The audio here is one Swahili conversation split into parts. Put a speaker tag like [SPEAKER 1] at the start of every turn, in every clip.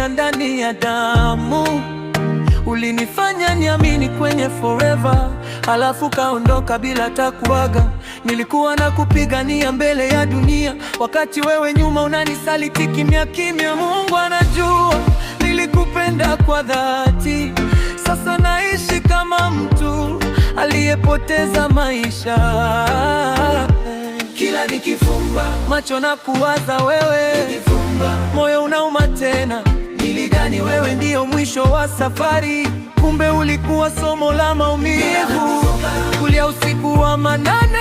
[SPEAKER 1] umeingia ndani ya damu. Ulinifanya niamini kwenye forever, halafu kaondoka bila hata kuaga. Nilikuwa na kupigania mbele ya dunia, wakati wewe nyuma unanisaliti kimya kimya. Mungu anajua nilikupenda kwa dhati. Sasa naishi kama mtu aliyepoteza maisha. Kila nikifumba macho na kuwaza wewe, moyo unauma tena. Nilidhani wewe ndio mwisho wa safari, kumbe ulikuwa somo la maumivu. Kulia usiku wa manane,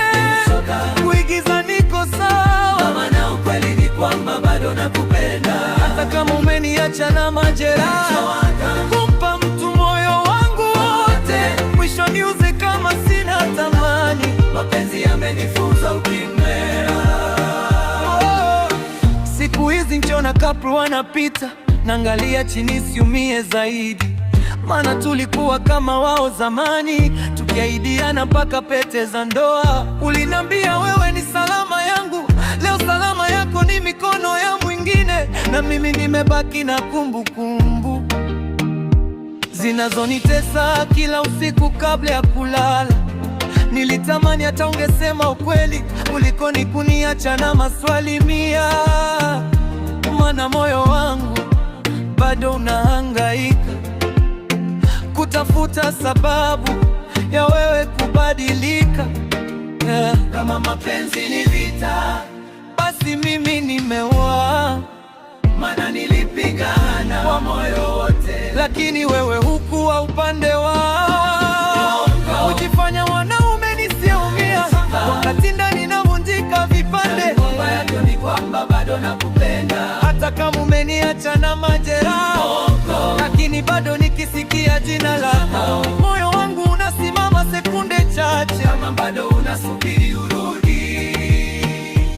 [SPEAKER 1] kuigiza niko sawa, maana ukweli ni kwamba bado nakupenda. Hata kama umeniacha na majeraha, kumpa mtu moyo wangu wote, mwisho niuze kama sina thamani. Mapenzi yamenifunza ukimwera. Siku hizi nkiona couple wanapita, naangalia chini siumie zaidi, maana tulikuwa kama wao zamani, tukiahidiana mpaka pete za ndoa. Ulinambia wewe ni salama yangu, leo salama yako ni mikono ya mwingine, na mimi nimebaki na kumbukumbu zinazonitesa kila usiku kabla ya kulala. Nilitamani hata ungesema ukweli kuliko ni kuniacha na maswali mia, maana moyo wangu bado unahangaika kutafuta sababu ya wewe kubadilika. Kama mapenzi ni vita, basi mimi nimeua, maana nilipigana kwa moyo wote, lakini wewe hukuwa upande wao. Ujifanya wanaume nisiumia, wakati ndani navunjika vipande. Ni kwamba bado nakupenda, hata kama umeniacha na majeraha, lakini bado nikisikia jina lako, moyo wangu unasimama sekunde chache, kama bado unasubiri